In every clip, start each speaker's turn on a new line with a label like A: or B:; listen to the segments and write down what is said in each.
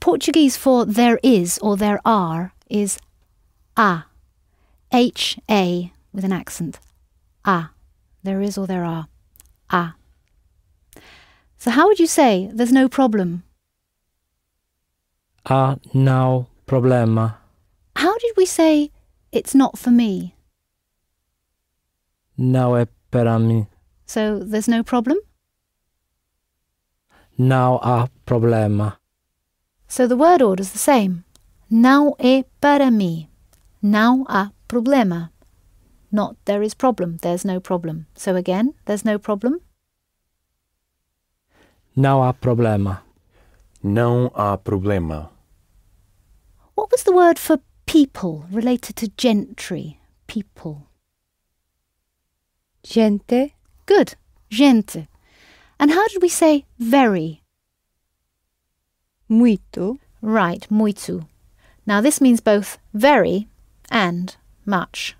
A: Portuguese for there is or there are is há. H-A with an accent. Há. There is or there are. Há. So how would you say there's no problem?
B: Há não problema.
A: How did we say it's not for me?
B: Não é para mim.
A: So there's no problem?
B: Não há problema.
A: So the word order's the same. Não é para mim. Não há problema. Not there is problem. There's no problem. So again, there's no problem.
B: Não há problema.
C: Não há problema.
A: What was the word for people related to gentry? People.
D: Gente.
A: Good. Gente. And how did we say very?
D: Muito.
A: Right, muito. Now this means both very and much.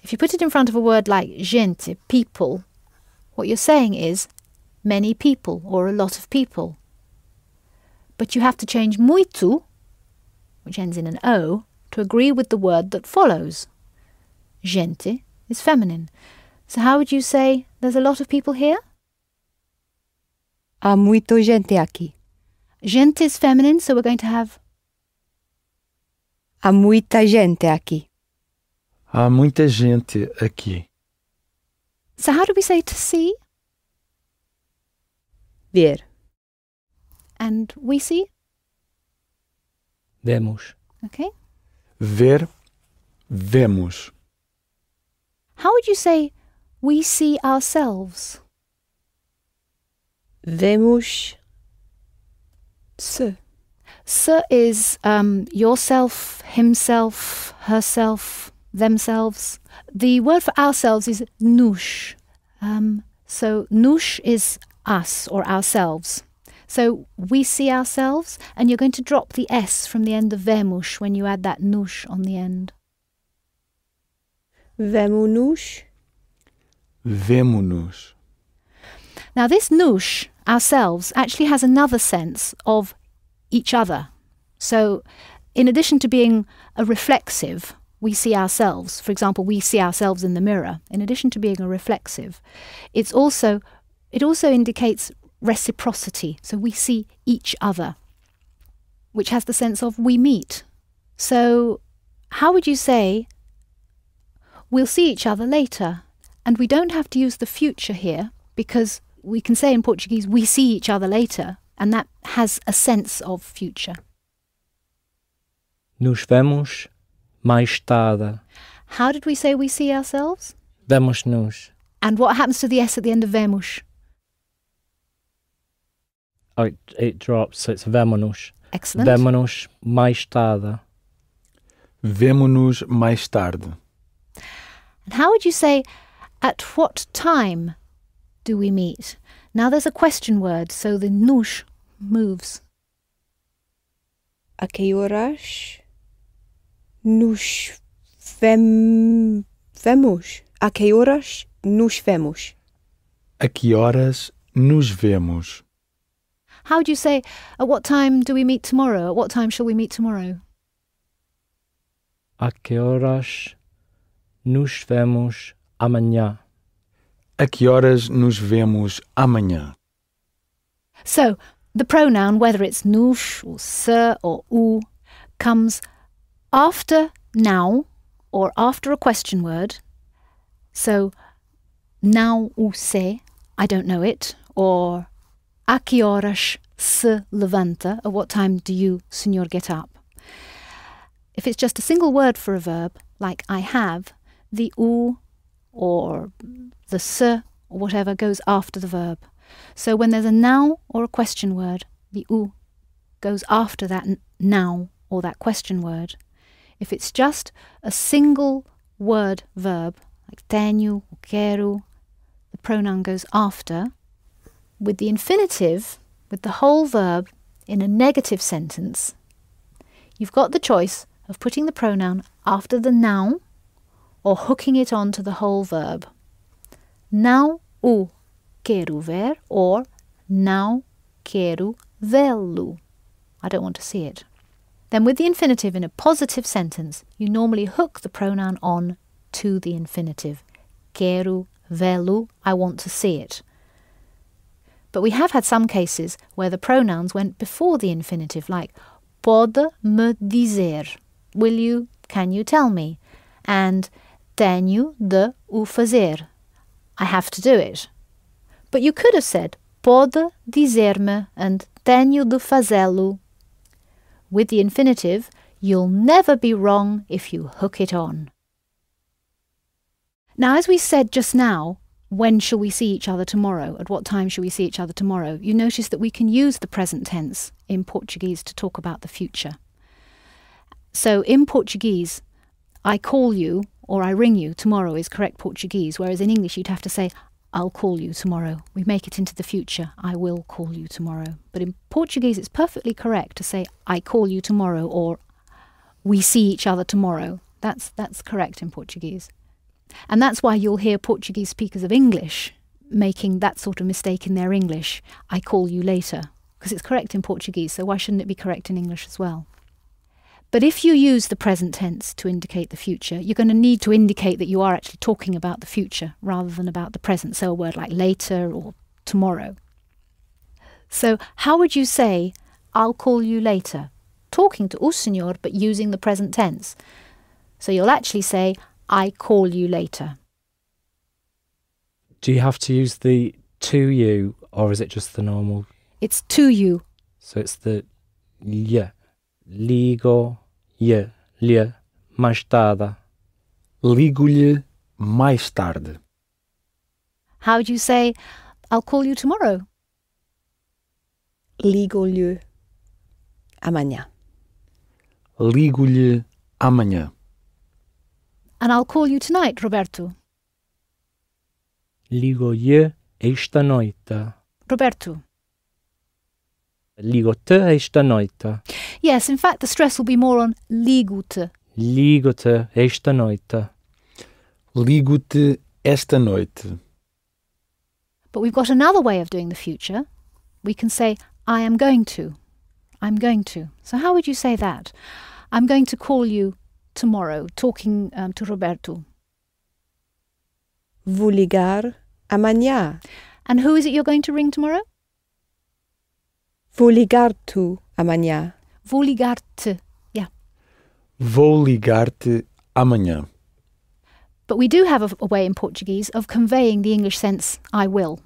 A: If you put it in front of a word like gente, people, what you're saying is many people or a lot of people. But you have to change muito, which ends in an O, to agree with the word that follows. Gente is feminine. So how would you say there's a lot of people here?
D: Há muito gente aqui.
A: Gente is feminine, so we're going to have
D: Há muita gente aqui.
C: Há muita gente aqui.
A: So how do we say to see?
D: Ver.
A: And we see?
B: Vemos.
A: Okay.
C: Ver, vemos.
A: How would you say we see ourselves?
D: Vemos. Se.
A: Se is yourself, himself, herself, themselves. The word for ourselves is nos. So nos is us or ourselves. So we see ourselves, and you're going to drop the S from the end of vemos when you add that nos on the end.
D: Vemo-nos.
C: Vemo-nos.
A: Now this nos, ourselves, actually has another sense of each other. So in addition to being a reflexive, we see ourselves. For example, we see ourselves in the mirror. In addition to being a reflexive, it also indicates reciprocity. So we see each other, which has the sense of we meet. So how would you say we'll see each other later? And we don't have to use the future here, because we can say in Portuguese, we see each other later, and that has a sense of future.
B: Nos vemos mais tarde.
A: How did we say we see ourselves?
B: Vemos-nos.
A: And what happens to the S at the end of vemos?
B: Oh, it drops, so it's vemo-nos.
A: Excellent.
B: Vemo-nos mais tarde.
C: Vemo-nos mais tarde.
A: And how would you say, at what time do we meet? Now there's a question word, so the nos moves.
D: A que horas nos vemos? A que horas nos vemos?
C: A que horas nos vemos?
A: How would you say, at what time do we meet tomorrow? At what time shall we meet tomorrow?
B: A que horas nos vemos amanhã?
C: A que horas nos vemos amanhã?
A: So, the pronoun, whether it's nos or se or u, comes after now or after a question word. So, não o sei, I don't know it, or a que horas se levanta, at what time do you, senhor, get up? If it's just a single word for a verb, like I have, the u or the se or whatever goes after the verb. So when there's a now or a question word, the u goes after that now or that question word. If it's just a single word verb, like tenho or quero, the pronoun goes after. With the infinitive, with the whole verb in a negative sentence, you've got the choice of putting the pronoun after the noun or hooking it onto the whole verb. Não o quero ver or não quero vê-lo. I don't want to see it. Then with the infinitive in a positive sentence, you normally hook the pronoun on to the infinitive. Quero vê-lo, I want to see it. But we have had some cases where the pronouns went before the infinitive, like pode me dizer, will you, can you tell me? And tenho de o fazer, I have to do it. But you could have said pode dizer-me and tenho de fazê-lo. With the infinitive, you'll never be wrong if you hook it on. Now, as we said just now, when shall we see each other tomorrow? At what time shall we see each other tomorrow? You notice that we can use the present tense in Portuguese to talk about the future. So in Portuguese, I call you or I ring you tomorrow is correct Portuguese, whereas in English you'd have to say, I'll call you tomorrow. We make it into the future. I will call you tomorrow. But in Portuguese, it's perfectly correct to say, I call you tomorrow, or we see each other tomorrow. That's correct in Portuguese. And that's why you'll hear Portuguese speakers of English making that sort of mistake in their English. I call you later. Because it's correct in Portuguese, so why shouldn't it be correct in English as well? But if you use the present tense to indicate the future, you're going to need to indicate that you are actually talking about the future rather than about the present. So a word like later or tomorrow. So how would you say, I'll call you later? Talking to o senhor, but using the present tense. So you'll actually say, I call you later.
B: Do you have to use the to you, or is it just the normal?
A: It's to you.
B: So it's the lhe. Ligo-lhe, lhe, mais tarde.
C: Ligo-lhe mais tarde.
A: How would you say, I'll call you tomorrow?
D: Ligo-lhe amanhã.
C: Ligo-lhe amanhã.
A: And I'll call you tonight, Roberto.
B: Ligo-lhe esta noite.
A: Roberto.
B: Ligo-te esta noite.
A: Yes, in fact, the stress will be more on ligo-te.
B: Ligo-te esta noite.
C: Ligo-te esta noite.
A: But we've got another way of doing the future. We can say, I am going to. I'm going to. So how would you say that? I'm going to call you tomorrow, talking to Roberto.
D: Vou ligar amanhã.
A: And who is it you're going to ring tomorrow?
D: Vou ligar-te amanhã.
A: Vou ligar-te. Yeah.
C: Vou ligar-te amanhã.
A: But we do have a way in Portuguese of conveying the English sense, I will.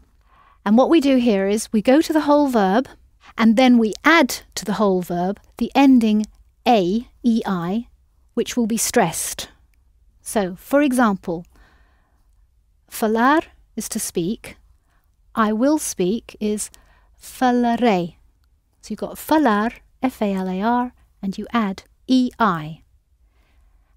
A: And what we do here is we go to the whole verb and then we add to the whole verb the ending a, ei, which will be stressed. So, for example, falar is to speak. I will speak is falarei. So you've got falar, F-A-L-A-R, and you add ei.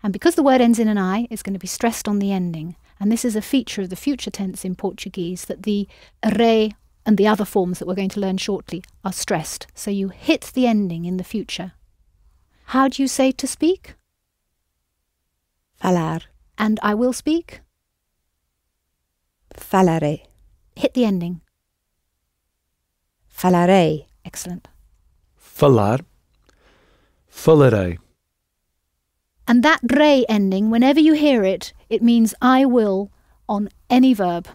A: And because the word ends in an I, it's going to be stressed on the ending. And this is a feature of the future tense in Portuguese, that the re and the other forms that we're going to learn shortly are stressed. So you hit the ending in the future. How do you say to speak?
D: Falar.
A: And I will speak?
D: Falarei.
A: Hit the ending.
D: Falarei.
A: Excellent.
C: Falar. Falarei.
A: And that re ending, whenever you hear it, it means I will on any verb.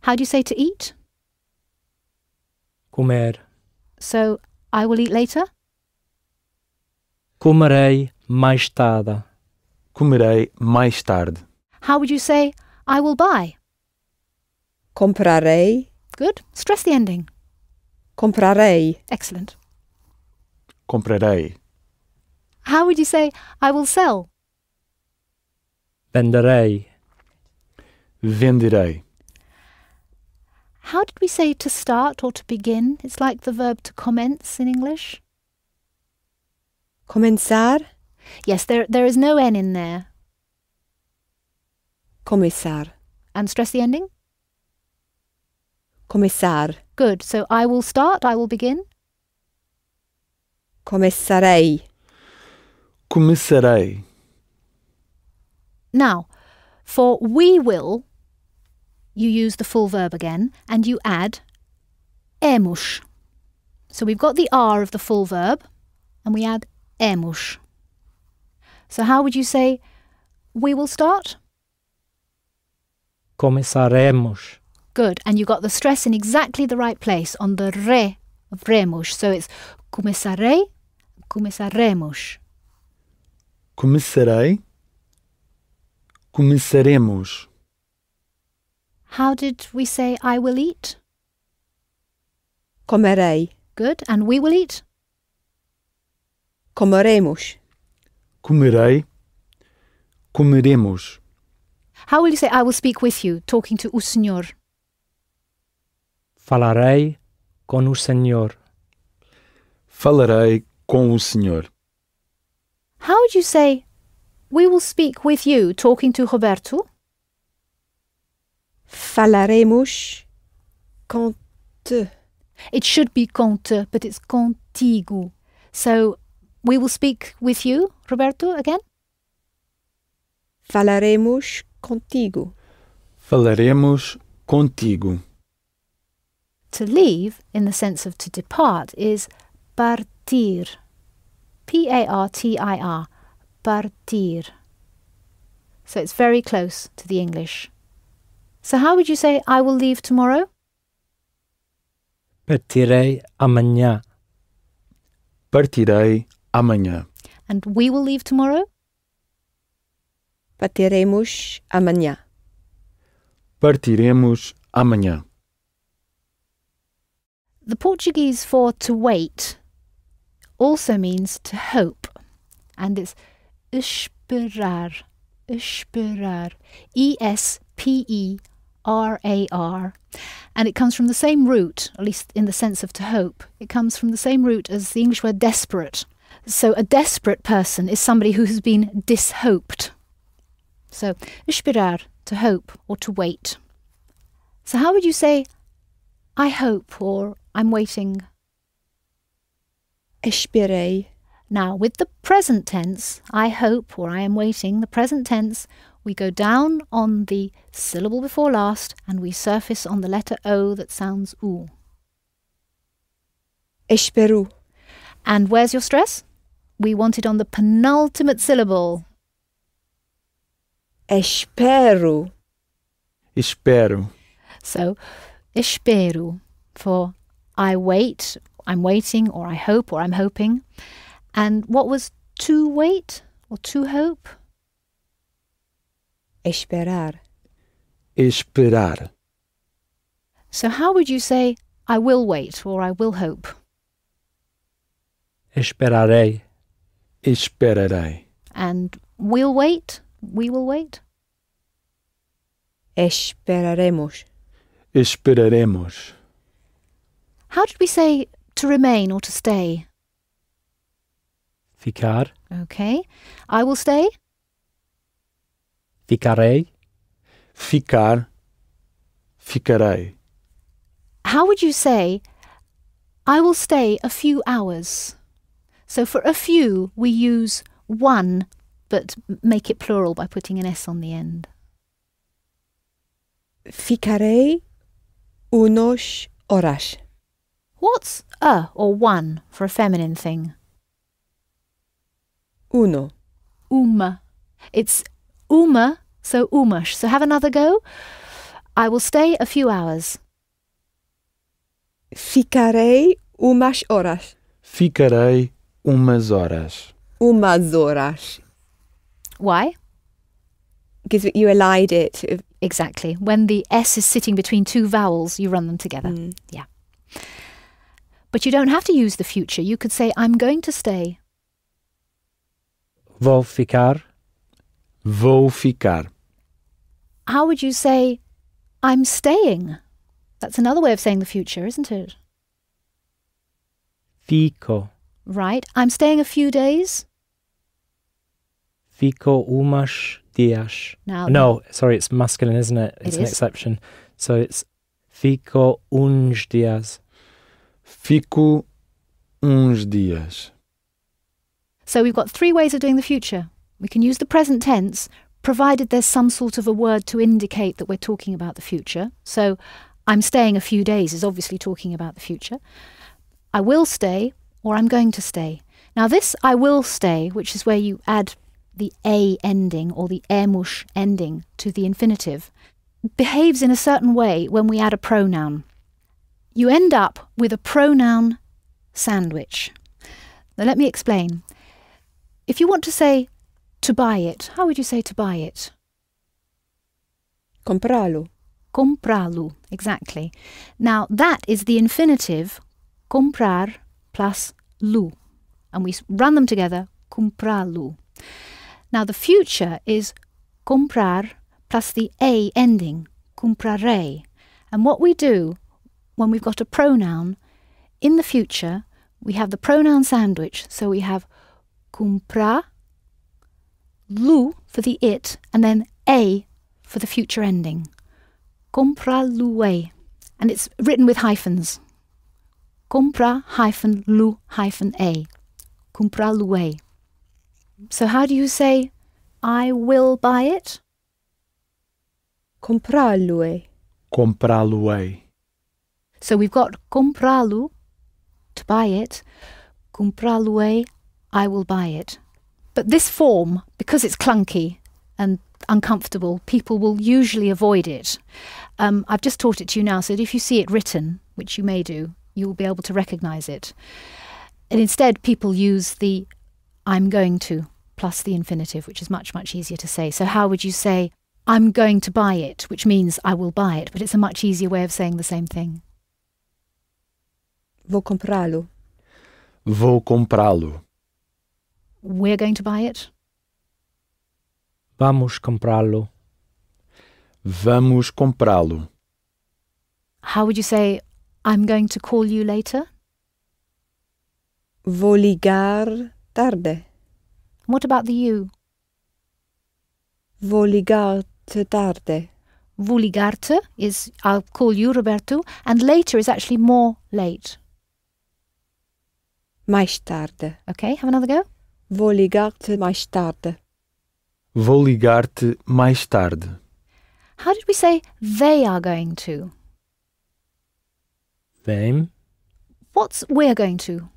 A: How do you say to eat?
B: Comer.
A: So, I will eat later?
B: Comerei mais tarde.
C: Comerei mais tarde.
A: How would you say, I will buy?
D: Comprarei.
A: Good. Stress the ending.
D: Comprarei.
A: Excellent.
C: Comprarei.
A: How would you say, I will sell?
B: Venderei.
C: Venderei.
A: How did we say to start or to begin? It's like the verb to commence in English.
D: Começar.
A: Yes, there is no N in there.
D: Começar.
A: And stress the ending?
D: Começar.
A: Good. So I will start, I will begin.
D: Começarei.
C: Começarei.
A: Now, for we will, you use the full verb again and you add emos. So we've got the R of the full verb, and we add emos. So how would you say we will start?
B: Começaremos.
A: Good, and you got the stress in exactly the right place, on the re of remos. So it's começarei, começaremos.
C: Começarei. Começaremos.
A: How did we say I will eat?
D: Comerei.
A: Good, and we will eat?
D: Comeremos.
C: Comerei. Comeremos.
A: How will you say I will speak with you, talking to o senhor?
B: Falarei com o Senhor.
C: Falarei com o Senhor.
A: How would you say we will speak with you, talking to Roberto?
D: Falaremos com te.
A: It should be com te, but it's contigo. So we will speak with you, Roberto, again?
D: Falaremos contigo.
C: Falaremos contigo.
A: To leave, in the sense of to depart, is partir. P-A-R-T-I-R. Partir. So it's very close to the English. So how would you say I will leave tomorrow?
B: Partirei amanhã.
C: Partirei amanhã.
A: And we will leave tomorrow?
D: Partiremos amanhã.
C: Partiremos amanhã.
A: The Portuguese for to wait also means to hope, and it's esperar, esperar, E-S-P-E-R-A-R, and it comes from the same root, at least in the sense of to hope. It comes from the same root as the English word desperate. So a desperate person is somebody who has been dishoped. So esperar, to hope or to wait. So how would you say I hope or I'm waiting?
D: Esperei.
A: Now, with the present tense, I hope or I am waiting, the present tense, we go down on the syllable before last and we surface on the letter O that sounds oo.
D: Espero.
A: And where's your stress? We want it on the penultimate syllable.
D: Espero.
C: Espero.
A: So, espero for I wait, I'm waiting, or I hope, or I'm hoping. And what was to wait or to hope?
D: Esperar.
C: Esperar.
A: So how would you say I will wait or I will hope?
B: Esperarei.
C: Esperarei.
A: And we'll wait? We will wait?
D: Esperaremos.
C: Esperaremos.
A: How did we say to remain or to stay?
B: Ficar.
A: Okay. I will stay?
B: Ficarei.
C: Ficar. Ficarei.
A: How would you say I will stay a few hours? So for a few, we use one, but make it plural by putting an S on the end.
D: Ficarei unos horas.
A: What's a or one for a feminine thing?
D: Uno.
A: Uma. It's uma, so umas. So have another go. I will stay a few hours.
D: Ficarei umas horas.
C: Ficarei umas horas.
D: Umas horas.
A: Why?
D: Because you allied it.
A: Exactly. When the S is sitting between two vowels, you run them together. Yeah. But you don't have to use the future. You could say, I'm going to stay.
B: Vou ficar.
C: Vou ficar.
A: How would you say, I'm staying? That's another way of saying the future, isn't it?
B: Fico.
A: Right. I'm staying a few days.
B: Fico umas dias.
A: Now,
B: No, sorry, it's masculine, isn't it? It's
A: It
B: an
A: is.
B: exception. So it's fico uns dias.
C: Fico uns dias.
A: So we've got three ways of doing the future. We can use the present tense, provided there's some sort of a word to indicate that we're talking about the future. So I'm staying a few days is obviously talking about the future. I will stay or I'm going to stay. Now this I will stay, which is where you add the a ending or the ermush ending to the infinitive, behaves in a certain way when we add a pronoun. You end up with a pronoun sandwich. Now let me explain. If you want to say to buy it, how would you say to buy it?
D: Compralo.
A: Compralo, exactly. Now that is the infinitive comprar plus lu. And we run them together, compralo. Now the future is comprar plus the a ending, compraré. And what we do when we've got a pronoun, in the future, we have the pronoun sandwich. So we have comprar, lu for the it, and then a for the future ending. Compralué. And it's written with hyphens. Compra hyphen lu hyphen a. Compralué. So how do you say, I will buy it?
D: Compralue.
C: Comprá-lo-ei.
A: So we've got compralu, to buy it. Compralué, I will buy it. But this form, because it's clunky and uncomfortable, people will usually avoid it. I've just taught it to you now, so that if you see it written, which you may do, you will be able to recognise it. And instead, people use the I'm going to plus the infinitive, which is much, much easier to say. So how would you say, I'm going to buy it, which means I will buy it, but it's a much easier way of saying the same thing.
D: Vou comprá-lo.
C: Vou comprá-lo.
A: We're going to buy it.
B: Vamos comprá-lo.
C: Vamos comprá-lo.
A: How would you say, I'm going to call you later?
D: Vou ligar tarde.
A: What about the you?
D: Vou ligar-te tarde.
A: Vou ligar-te is, I'll call you, Roberto, and later is actually more late.
D: Mais tarde.
A: Okay, have another go.
D: Vou ligar-te mais tarde.
C: Vou ligar-te mais tarde.
A: How did we say they are going to?
B: Vem.
A: What's we're going to?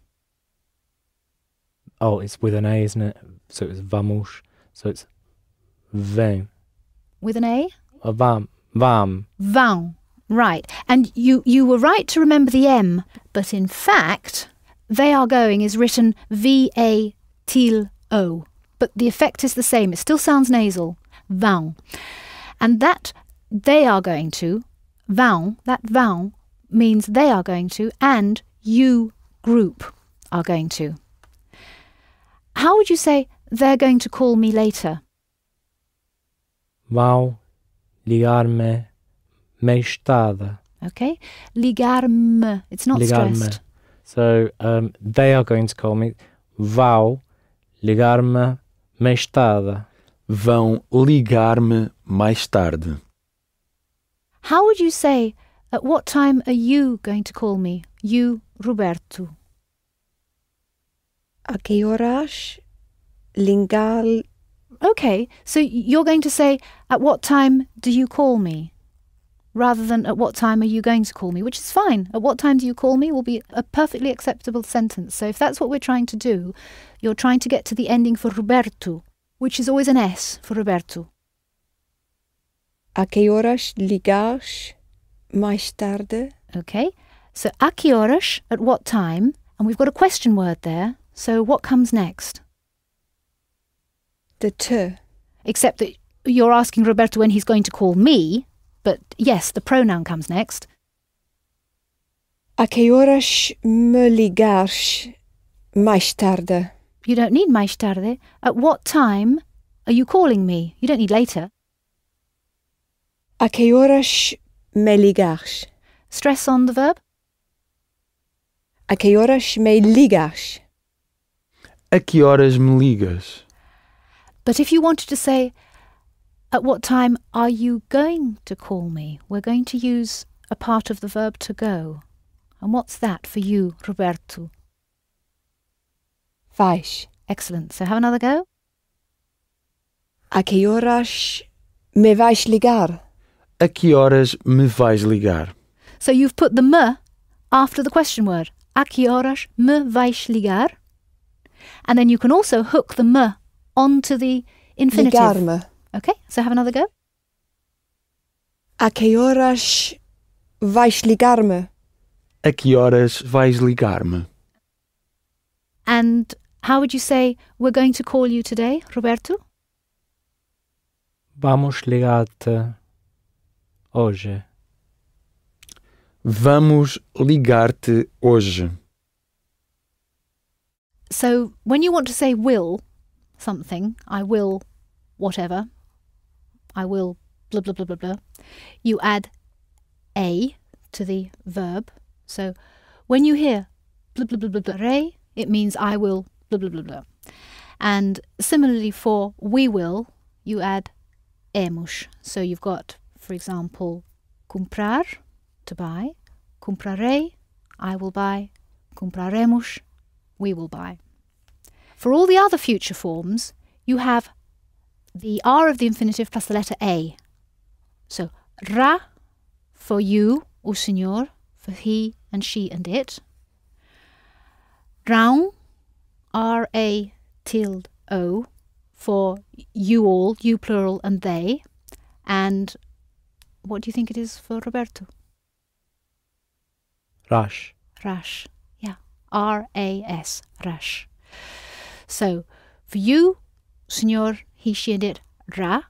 B: Oh, it's with an A, isn't it? So it's vamos. So it's vem.
A: With an A?
B: Vam. Vam.
A: Vão. Right. And you were right to remember the M, but in fact, they are going is written V-A-T-L-O. But the effect is the same. It still sounds nasal. Vão. And that they are going to, vão, that vão means they are going to and you group are going to. How would you say they're going to call me later?
B: Vão ligar-me mais tarde.
A: Okay? Ligar-me. It's not
B: Ligar-me.
A: stressed.
B: So they are going to call me. Vão ligar-me mais tarde.
C: Vão ligar-me mais tarde.
A: How would you say, at what time are you going to call me? You, Roberto.
D: A que horas ligar...
A: Okay, so you're going to say, at what time do you call me? Rather than at what time are you going to call me, which is fine. At what time do you call me will be a perfectly acceptable sentence. So if that's what we're trying to do, you're trying to get to the ending for Roberto, which is always an S for Roberto.
D: A que horas ligares mais tarde?
A: Okay, so a que horas, at what time, and we've got a question word there, so what comes next?
D: De te.
A: Except that you're asking Roberto when he's going to call me, but yes, the pronoun comes next.
D: A que horas me ligares mais tarde?
A: You don't need mais tarde. At what time are you calling me? You don't need later.
D: A que horas me ligares?
A: Stress on the verb.
D: A que horas me ligares?
C: A que horas me ligas?
A: But if you wanted to say, at what time are you going to call me? We're going to use a part of the verb to go. And what's that for you, Roberto?
D: Vais.
A: Excellent. So have another go.
D: A que horas me vais ligar?
C: A que horas me vais ligar?
A: So you've put the me after the question word. a que horas me vais ligar? And then you can also hook the me onto the infinitive.
D: Ligar-me.
A: Okay, so have another go.
D: A que horas vais ligar-me?
C: A que horas vais ligar-me?
A: And how would you say we're going to call you today, Roberto?
B: Vamos ligar-te hoje.
C: Vamos ligar-te hoje.
A: So when you want to say will something, I will whatever, I will blah, blah, blah, blah, blah, you add a to the verb. So when you hear blah, blah, blah, blah, blah, re, it means I will blah, blah, blah, blah. And similarly for we will, you add hemos. So you've got, for example, comprar, to buy, comprarei, I will buy, compraremos, we will buy. For all the other future forms, you have the R of the infinitive plus the letter A. So ra for you, o senhor, for he and she and it. Rão, R-A tilde O, for you all, you plural and they. And what do you think it is for Roberto?
B: Rash.
A: Rash. Yeah. R-A-S. Rash. So, for you, senhor, he, she and it, ra.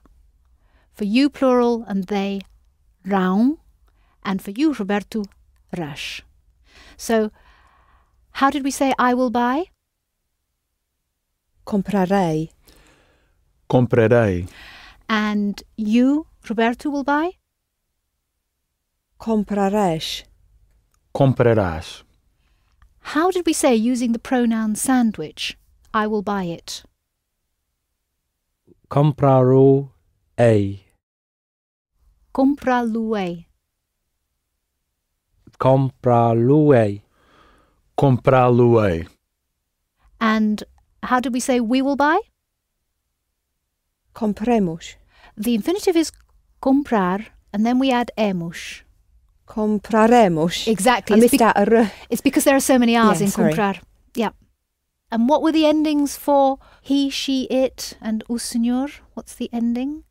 A: For you, plural and they, rão. And for you, Roberto, rash. So, how did we say I will buy?
D: Comprarei.
C: Comprarei.
A: And you, Roberto, will buy?
D: Comprarás.
C: Comprarás.
A: How did we say using the pronoun sandwich? I will buy it.
B: Comprarei.
A: Comprá-lo-ei.
B: Comprá-lo-ei.
C: Comprá-lo-ei.
A: And how did we say we will buy?
D: Compremos.
A: The infinitive is comprar, and then we add emos.
D: Compraremos.
A: Exactly.
D: I
A: It's,
D: missed out a r.
A: it's because there are so many R's
D: Yeah,
A: in
D: sorry.
A: comprar. Yeah. And what were the endings for he, she, it, and o senhor? What's the ending?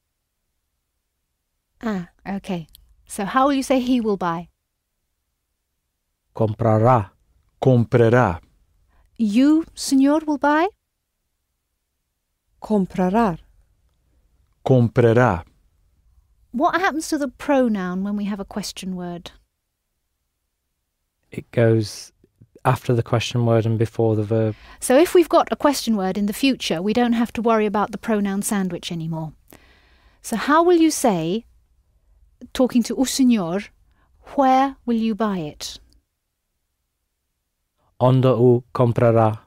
D: Ah.
A: Okay. So how will you say he will buy?
B: Comprará.
C: Comprará.
A: You, senhor, will buy?
D: Comprará.
C: Comprará.
A: What happens to the pronoun when we have a question word?
B: It goes after the question word and before the verb.
A: So if we've got a question word in the future, we don't have to worry about the pronoun sandwich anymore. So how will you say, talking to o senhor, where will you buy it?
B: Onde o comprará.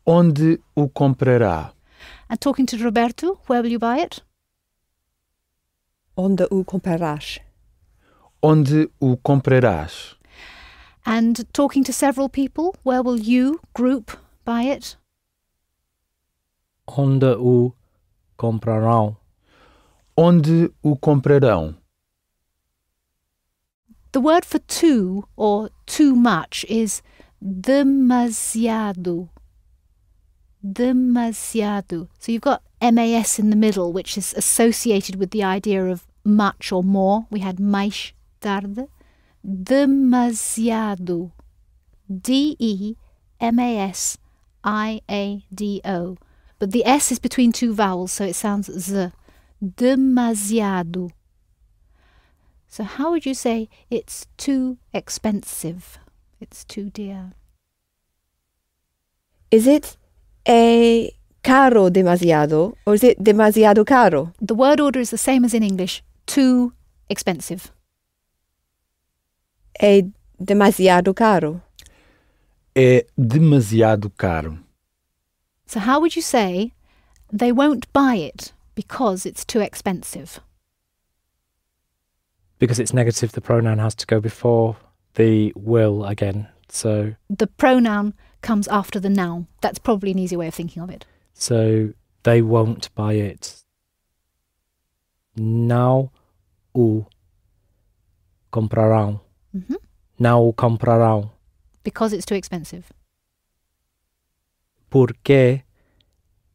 C: Onde o comprará?
A: And talking to Roberto, where will you buy it?
D: Onde o comprarás?
C: Onde o comprarás?
A: And talking to several people, where will you, group, buy it?
B: Onde o comprarão.
C: Onde o comprarão?
A: The word for too or too much is demasiado. Demasiado. So you've got MAS in the middle, which is associated with the idea of much or more. We had mais tarde. Demasiado. D-E-M-A-S-I-A-D-O. But the S is between two vowels, so it sounds Z. Demasiado. So how would you say it's too expensive? It's too dear.
D: Is it caro demasiado or is it demasiado caro?
A: The word order is the same as in English. Too expensive.
D: É demasiado caro.
C: É demasiado caro.
A: So how would you say they won't buy it because it's too expensive?
B: Because it's negative, the pronoun has to go before the will again. So
A: The pronoun comes after the noun. That's probably an easy way of thinking of it.
B: so they won't buy it. Não o comprarão.
A: Mhm.
B: Não o comprarão.
A: Because it's too expensive.
B: Porque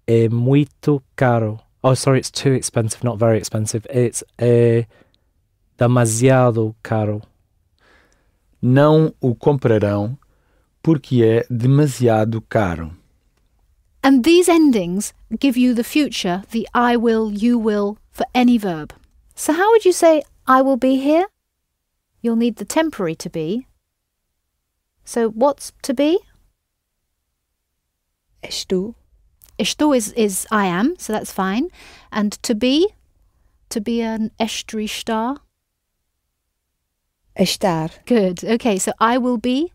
B: é muito caro. Oh, sorry, it's too expensive, not very expensive. It's demasiado caro.
C: Não o comprarão porque é demasiado caro.
A: And these endings give you the future, the I will, you will, for any verb. So how would you say I will be here? You'll need the temporary to be. So what's to be?
D: Estou.
A: Estou is I am, so that's fine. And to be an estuary star.
D: Estar.
A: Good. Okay, so I will be.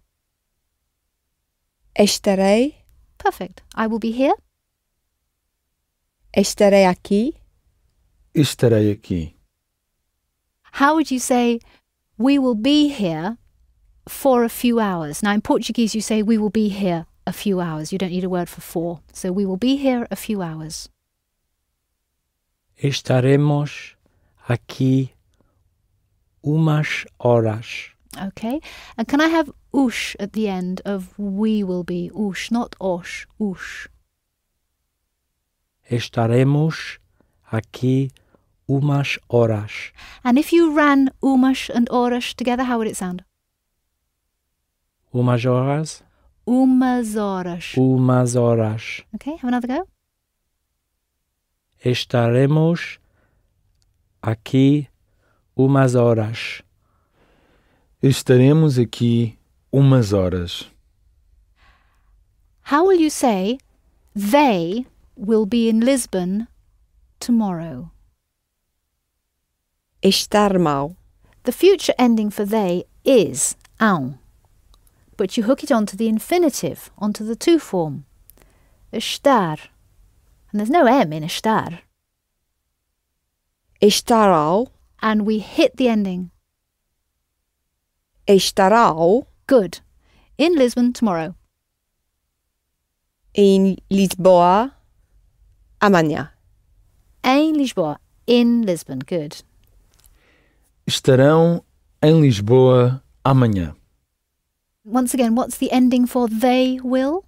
D: Estarei.
A: Perfect. I will be here.
D: Estarei aqui.
C: Estarei aqui.
A: How would you say we will be here for a few hours? Now in Portuguese you say we will be here a few hours. You don't need a word for. So we will be here a few hours.
B: Estaremos aqui umas horas.
A: Okay. And can I have ush at the end of we will be? Ush, not osh. Ush.
B: Estaremos aqui umas horas.
A: And if you ran umash and orash together, how would it sound?
B: Umas horas?
A: Umas horas.
B: Umas horas.
A: Okay, have another go.
B: Estaremos aqui umas horas.
C: Estaremos aqui umas horas.
A: How will you say they will be in Lisbon tomorrow?
D: Estar mal.
A: The future ending for they is ão, but you hook it onto the infinitive, onto the to form. Estar. And there's no M in estar.
D: Estarão.
A: And we hit the ending.
D: Estarão
A: Good. In Lisbon tomorrow.
D: em Lisboa amanhã.
A: Em Lisboa. In Lisbon. Good.
C: Estarão em Lisboa amanhã.
A: Once again, what's the ending for they will?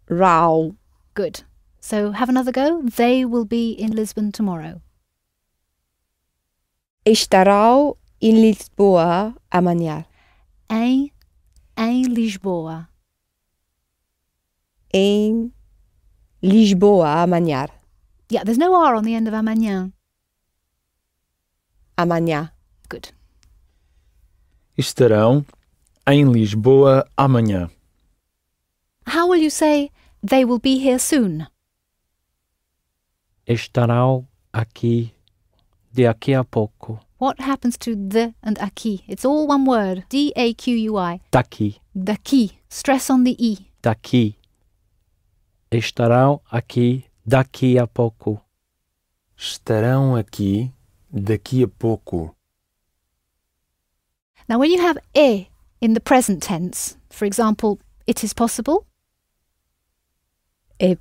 D: Rau.
A: Good. So have another go. They will be in Lisbon tomorrow.
D: Estarão em Lisboa amanhã.
A: Em Lisboa.
D: Em Lisboa amanhã.
A: Yeah, there's no R on the end of amanhã.
D: Amanhã.
A: Good.
C: Estarão em Lisboa amanhã.
A: How will you say they will be here soon?
B: Estarão aqui de aqui a pouco.
A: What happens to the and aqui? It's all one word. D-A-Q-U-I.
B: Daqui,
A: Daqui. Stress on the E.
B: daqui. Estarão aqui daqui a pouco.
C: Estarão aqui daqui a pouco.
A: Now when you have e in the present tense, for example, it is possible.
D: É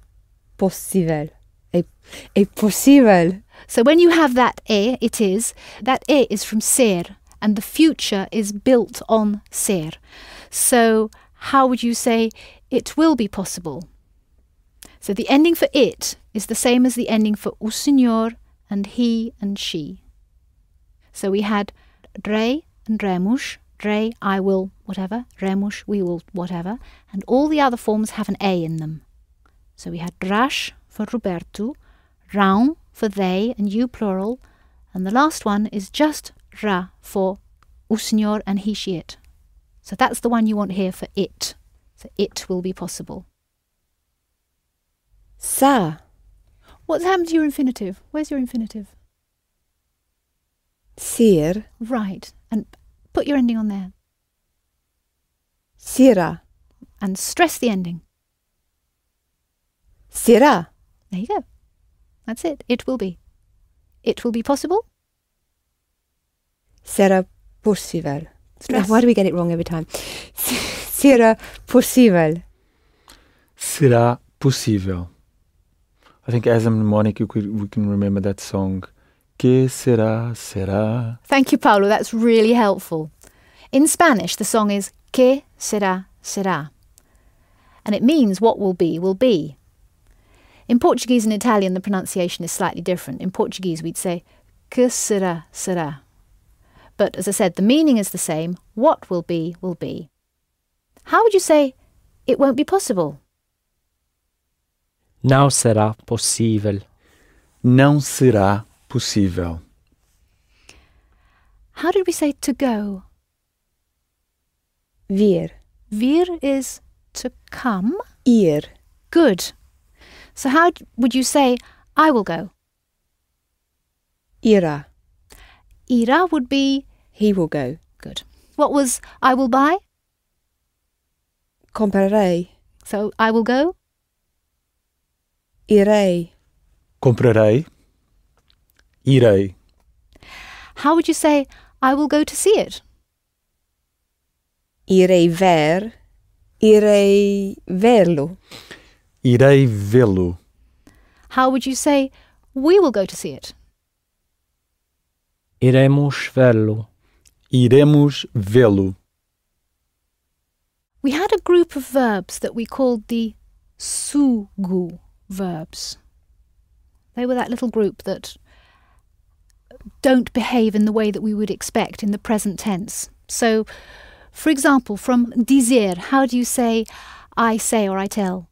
D: possível. É possível.
A: So when you have that it is, that is from ser, and the future is built on ser. So how would you say it will be possible? So the ending for it is the same as the ending for o senhor and he and she. So we had rei and remus, rei, I will, whatever, remus, we will, whatever, and all the other forms have an A in them. So we had ras for Roberto, rão for they and you plural, and the last one is just ra for o senhor and he, she, it. So that's the one you want here for it. So it will be possible.
D: Sa.
A: What's happened to your infinitive? Where's your infinitive?
D: Ser.
A: Right. And put your ending on there.
D: Será.
A: And stress the ending.
D: Será.
A: There you go. That's it. It will be. It will be possible.
D: Será possível.
A: Stress.
D: Why do we get it wrong every time? Será possível.
C: Será possível. I think as a mnemonic we can remember that song. Que será, será.
A: Thank you, Paulo. That's really helpful. In Spanish, the song is Que será, será. And it means what will be, will be. In Portuguese and Italian, the pronunciation is slightly different. In Portuguese, we'd say Que será, será. But as I said, the meaning is the same. What will be, will be. How would you say it won't be possible?
B: Não será possível.
C: Não será possível.
A: How did we say to go?
D: Vir.
A: Vir is to come.
D: Ir.
A: Good. So how would you say I will go?
D: Irá.
A: Irá would be
D: He will go.
A: good. What was I will buy?
D: Comprarei.
A: So I will go.
D: Irei.
C: Comprarei. Irei.
A: How would you say I will go to see it?
D: Irei ver. Irei verlo.
C: Irei vê-lo.
A: How would you say we will go to see it?
B: Iremos vê-lo.
C: Iremos vê-lo.
A: We had a group of verbs that we called the sugu verbs. They were that little group that don't behave in the way that we would expect in the present tense. So, for example, from dizer, how do you say I say or I tell?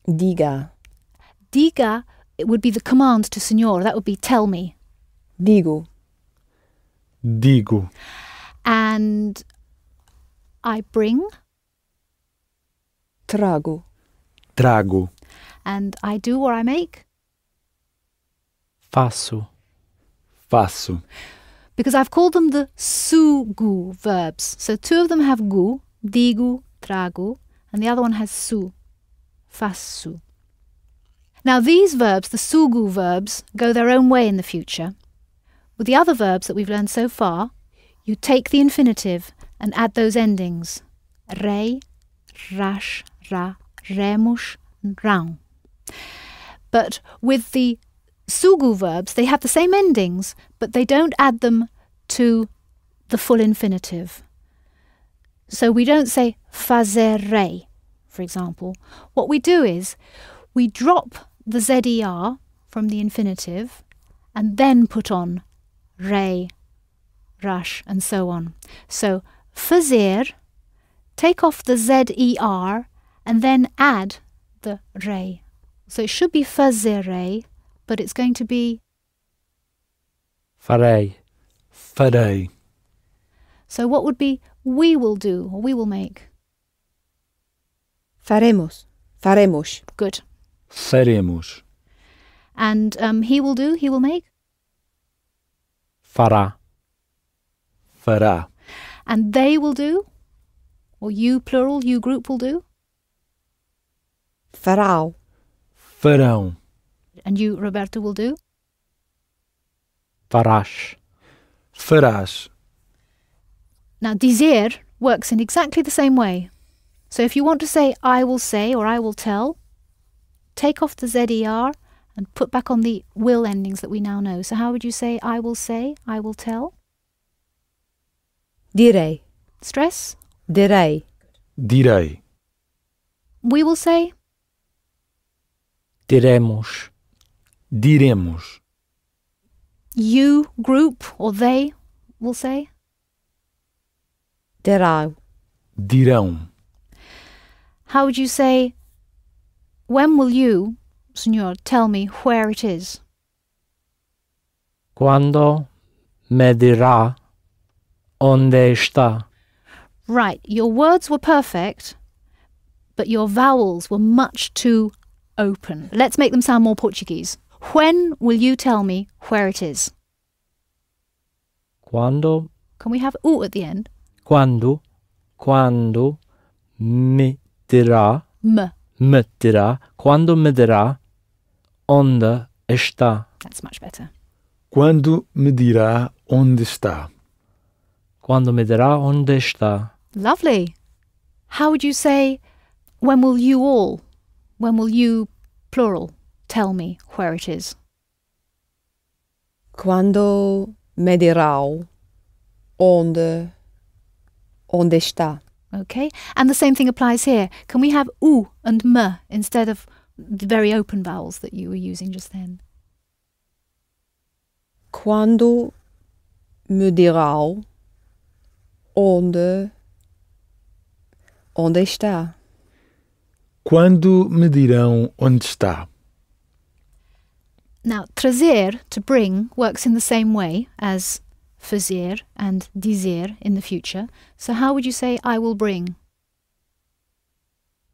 D: Diga.
A: Diga, it would be the command to senhor. That would be tell me.
D: Digo.
C: Digo.
A: And I bring.
D: Trago.
C: Trago.
A: And I do or I make.
B: Faço.
C: Faço.
A: Because I've called them the su-gu verbs. So two of them have gu, digo, trago, and the other one has su, faço. Now these verbs, the su-gu verbs, go their own way in the future. With the other verbs that we've learned so far, you take the infinitive and add those endings. Rei, rash, ra, remus, and rão. But with the sugu verbs, they have the same endings, but they don't add them to the full infinitive. So we don't say fazerei, for example. What we do is we drop the zer from the infinitive and then put on rei, rash, and so on. So fazer, take off the zer and then add the rei. So it should be fazerei, but it's going to be...
B: Farei.
C: Farei.
A: So what would be we will do or we will make?
D: Faremos. Faremos.
A: Good.
C: Faremos.
A: And he will do, he will make?
B: Fará.
C: Fará.
A: And they will do? Or you plural, you group will do?
D: Farão.
C: Farão.
A: And you, Roberto, will do?
B: Farás.
C: Farás.
A: Now, dizer works in exactly the same way. So if you want to say I will say or I will tell, take off the zer and put back on the will endings that we now know. So how would you say I will tell?
D: Direi.
A: Stress?
D: Direi.
C: Direi.
A: We will say?
B: Diremos.
C: Diremos.
A: You, group, or they will say?
D: Dirão.
C: Dirão.
A: How would you say, when will you, senhor, tell me where it is?
B: Quando me dirá onde está.
A: Right, your words were perfect, but your vowels were much too open. Let's make them sound more Portuguese. When will you tell me where it is?
B: Quando,
A: Can we have u at the end?
B: quando me dirá,
A: M.
B: quando me dirá onde está.
A: That's much better.
C: Quando me dirá onde está.
B: Quando me dirá onde está.
A: Lovely. How would you say, when will you, plural, tell me where it is?
D: Quando me dirão Onde está?
A: Okay, and the same thing applies here. Can we have U and M instead of the very open vowels that you were using just then?
D: Quando me dirão onde está?
C: Quando me dirão onde está?
A: Now, trazer, to bring, works in the same way as fazer and dizer in the future. So how would you say I will bring?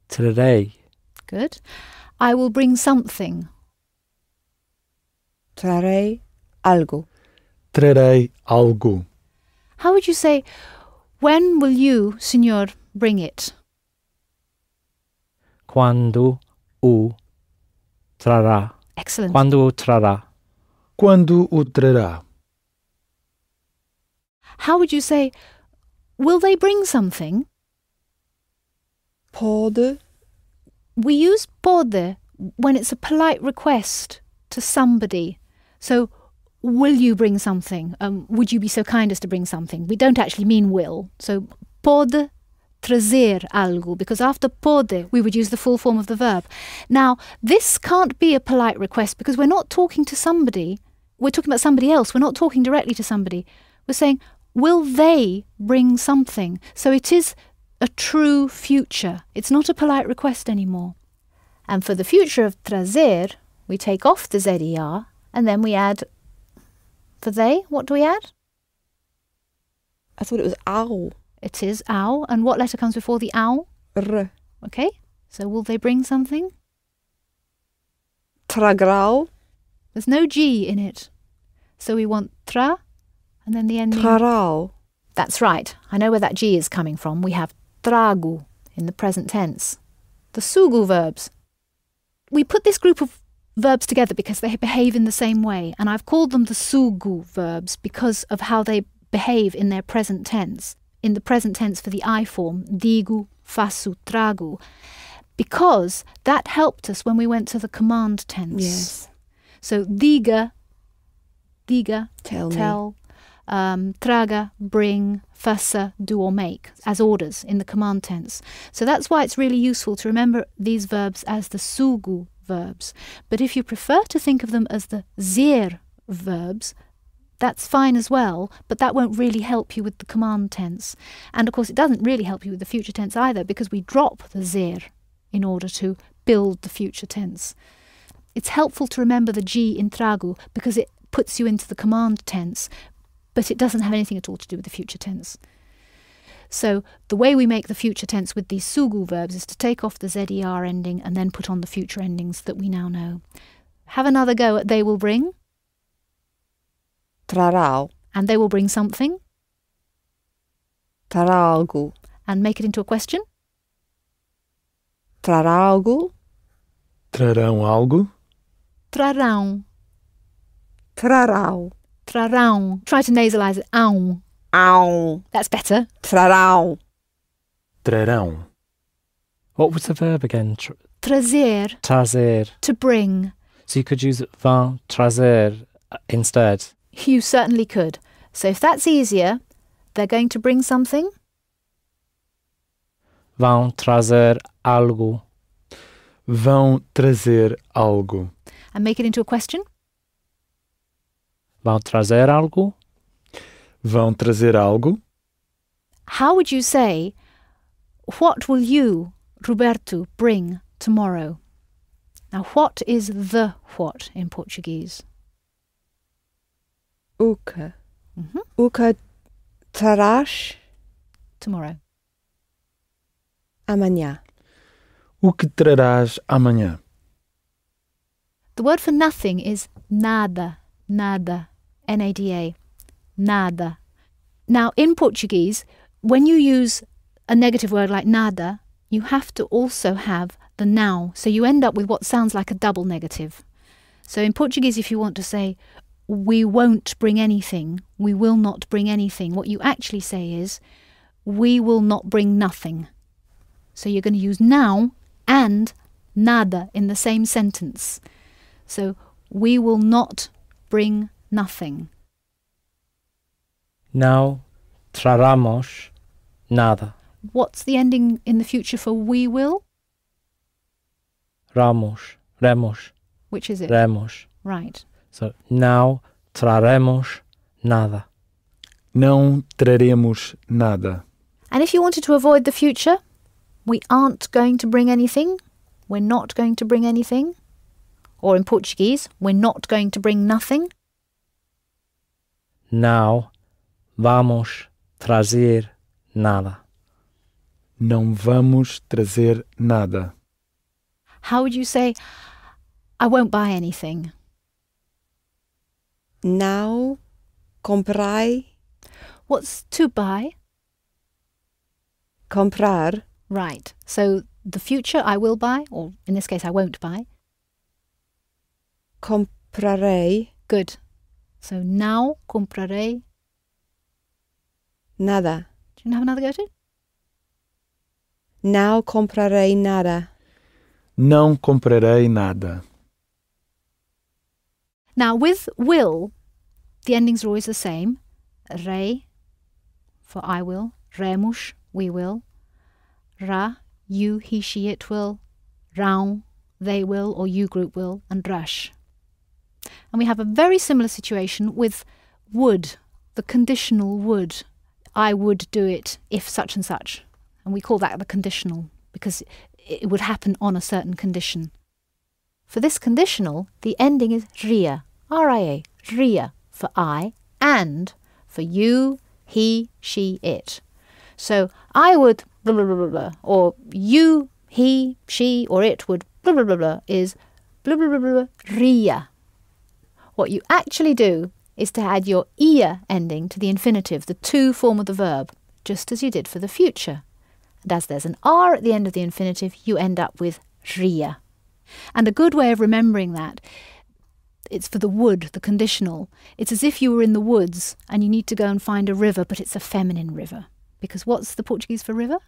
B: Trarei.
A: Good. I will bring something.
D: Trarei algo.
C: Trarei algo.
A: How would you say, when will you, senhor, bring it?
B: Quando o trará.
A: Excellent.
B: Quando o trará.
C: Quando o trará?
A: How would you say, will they bring something?
D: Pode.
A: We use pode when it's a polite request to somebody. So, will you bring something? Would you be so kind as to bring something? We don't actually mean will. So, pode trazer algo, because after pode we would use the full form of the verb. Now, this can't be a polite request because we're not talking to somebody. We're talking about somebody else. We're not talking directly to somebody. We're saying, will they bring something? So it is a true future. It's not a polite request anymore. And for the future of trazer, we take off the ZER and then we add, for they, what do we add?
D: I thought it was ao.
A: It is ao. And what letter comes before the ao?
D: R.
A: Okay, so will they bring something?
D: Tragrau.
A: There's no G in it. So we want tra and then the ending.
D: Trarau.
A: That's right. I know where that G is coming from. We have trago in the present tense. The sugu verbs. We put this group of verbs together because they behave in the same way, and I've called them the sugu verbs because of how they behave in their present tense. In the present tense for the I form, digo, faço, trago, because that helped us when we went to the command tense.
D: Yes.
A: So diga,
D: Tell me.
A: tell, traga, bring, faça, do or make, as orders in the command tense. So that's why it's really useful to remember these verbs as the sugu verbs. But if you prefer to think of them as the ser verbs, that's fine as well, but that won't really help you with the command tense. And of course it doesn't really help you with the future tense either, because we drop the ser in order to build the future tense. It's helpful to remember the G in trago because it puts you into the command tense, but it doesn't have anything at all to do with the future tense. So the way we make the future tense with these sugu verbs is to take off the ZER ending and then put on the future endings that we now know. Have another go at they will bring.
D: Trarau.
A: And they will bring something.
D: Trará algo.
A: And make it into a question.
D: Trará algo.
C: Trarão algo?
A: Trarão.
D: Trarau.
A: Trarão. Try to nasalize it. Ão.
D: Au.
A: That's better.
D: Trarau.
C: Trarão.
B: What was the verb again?
A: Trazer.
B: Trazer.
A: To bring.
B: So you could use vão trazer instead.
A: You certainly could. So if that's easier, they're going to bring something.
B: Vão trazer algo.
C: Vão trazer algo.
A: And make it into a question.
B: Vão trazer algo.
C: Vão trazer algo?
A: How would you say, what will you, Roberto, bring tomorrow? Now, what is the what in Portuguese?
D: O que? O que trarás
A: Tomorrow.
D: amanhã?
C: O que trarás amanhã?
A: The word for nothing is nada, nada, N-A-D-A, nada. Now, in Portuguese, when you use a negative word like nada, you have to also have the now. So you end up with what sounds like a double negative. So in Portuguese, if you want to say, we won't bring anything, we will not bring anything, what you actually say is, we will not bring nothing. So you're going to use now and nada in the same sentence. So we will not bring nothing.
B: Não traremos nada.
A: What's the ending in the future for we will?
B: Remos,
A: Which is it?
B: remos.
A: Right.
B: So, não traremos nada.
C: Não traremos nada.
A: And if you wanted to avoid the future, we aren't going to bring anything. We're not going to bring anything. Or in Portuguese, we're not going to bring nothing.
B: Não vamos trazer nada.
C: Não vamos trazer nada.
A: How would you say, I won't buy anything?
D: Não comprai,
A: What's to buy?
D: comprar,
A: Right. So the future I will buy, or in this case I won't buy.
D: comprarei
A: Good. So now comprarei.
D: nada.
A: Do you have another go to?
D: Não comprarei nada.
C: Não comprarei nada.
A: Now with will, the endings are always the same. Rei for I will. Remos, we will. Ra, you, he, she, it will. Rão, they will or you group will. And rash. And we have a very similar situation with would, the conditional would. I would do it if such and such. And we call that the conditional because it would happen on a certain condition. For this conditional, the ending is ria, R-I-A, ria for I and for you, he, she, it. So I would blah, blah, blah, blah, blah, or you, he, she, or it would blah, blah, blah, blah, is blah, blah, blah, blah, ria. What you actually do is to add your ia ending to the infinitive, the to form of the verb, just as you did for the future. And as there's an R at the end of the infinitive, you end up with ria. And a good way of remembering that, it's for the would, the conditional. It's as if you were in the woods and you need to go and find a river, but it's a feminine river. Because what's the Portuguese for river?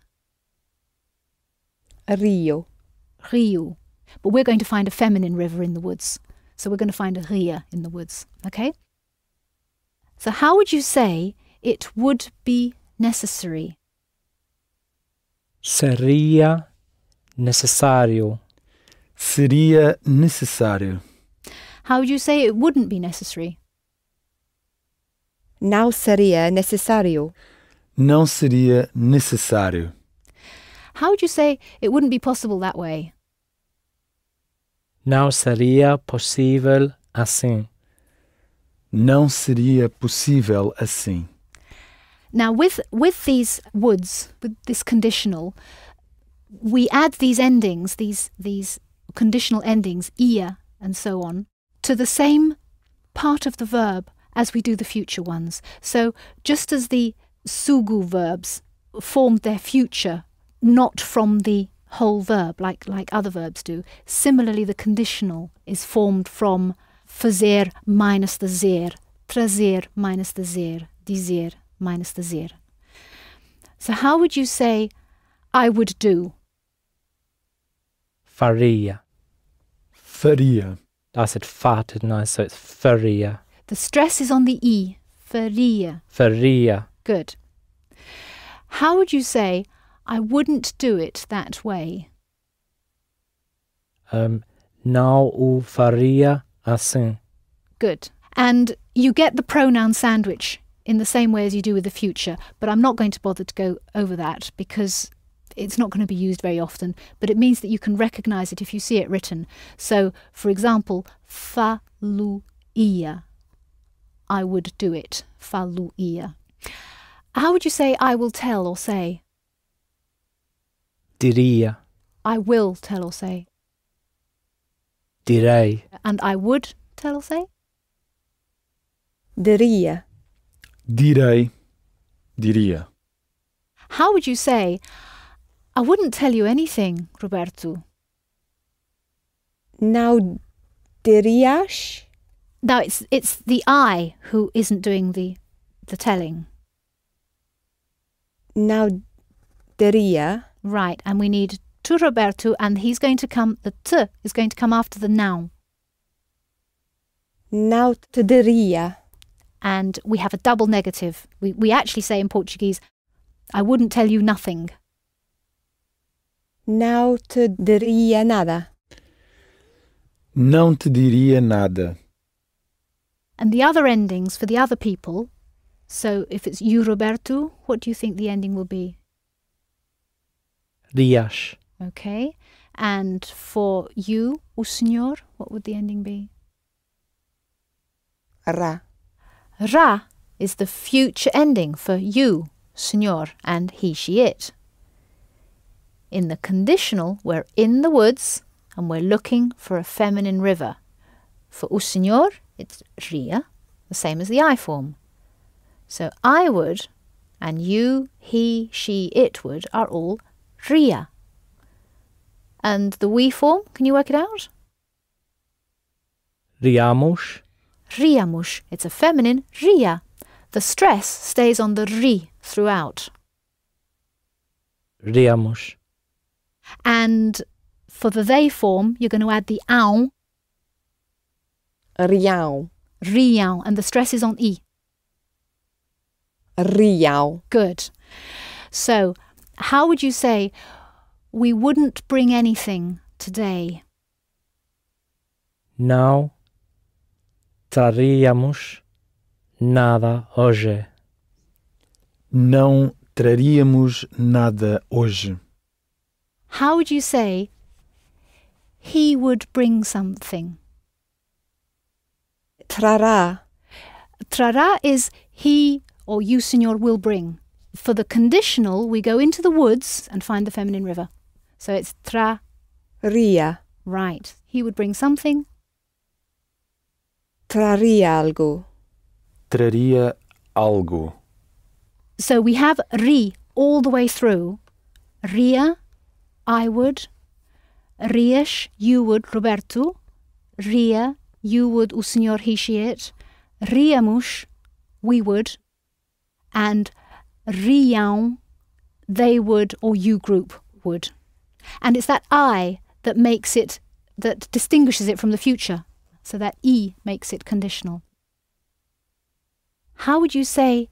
D: Rio.
A: Rio. But we're going to find a feminine river in the woods. So we're going to find a ria in the woods. Okay? So how would you say it would be necessary?
B: Seria necessário.
C: Seria necessário.
A: How would you say it wouldn't be necessary?
D: Não seria necessário.
C: Não seria necessário.
A: How would you say it wouldn't be possible that way?
B: Não seria possível assim.
C: Não seria possível assim.
A: Now, with these woulds, with this conditional, we add these endings, these conditional endings, ia and so on, to the same part of the verb as we do the future ones. So just as the sugu verbs formed their future not from the whole verb like other verbs do, similarly the conditional is formed from fazer minus the zer, trazer minus the zer, dizer minus the zer. So how would you say I would do?
B: Faria.
C: Faria.
B: I said fa, didn't I? So it's faria.
A: The stress is on the E. Faria.
B: Faria.
A: Good. How would you say I wouldn't do it that way?
B: Não o faria assim.
A: Good. And you get the pronoun sandwich in the same way as you do with the future, but I'm not going to bother to go over that because it's not going to be used very often, but it means that you can recognise it if you see it written. So, for example, faluia. I would do it. Faluia. How would you say I will tell or say?
B: Diria.
A: I will tell or say.
B: Direi.
A: And I would tell or say?
D: Diria.
C: Direi. Diria.
A: How would you say, I wouldn't tell you anything, Roberto?
D: Não dirias?
A: Now it's the I who isn't doing the telling.
D: Não diria?
A: Right, and we need to Roberto, and he's going to come, the T is going to come after the noun.
D: Não te diria?
A: and we have a double negative. We actually say in Portuguese, I wouldn't tell you nothing.
D: Não te diria nada.
C: Não te diria nada.
A: And the other endings for the other people, so if it's you, Roberto, what do you think the ending will be?
B: Rias.
A: Okay. And for you, o senhor, what would the ending be?
D: Ra.
A: Ra is the future ending for you, senhor, and he, she, it. In the conditional, we're in the woods and we're looking for a feminine river. For o senhor, it's ria, the same as the I form. So I would, and you, he, she, it would, are all ria. And the we form, can you work it out?
B: Riamos.
A: Riamos, it's a feminine ria. The stress stays on the ri throughout.
B: Riamos.
A: And for the they form, you're going to add the ao,
D: Rião.
A: rião, and the stress is on i.
D: Rião.
A: Good. So, how would you say, we wouldn't bring anything today?
B: Não traríamos nada hoje.
C: Não traríamos nada hoje.
A: How would you say, he would bring something?
D: Trará.
A: Trará is he or you, senor, will bring. For the conditional, we go into the woods and find the feminine river. So it's tra,
D: Ria.
A: right. He would bring something.
D: Traria algo.
C: Traria algo.
A: So we have ri all the way through. Ria, I would. Rias, you would, Roberto. Ria, you would, o senhor, he, she, it. Riamos, we would. And rião, they would, or you group would. And it's that I that makes it, that distinguishes it from the future. So that E makes it conditional. How would you say,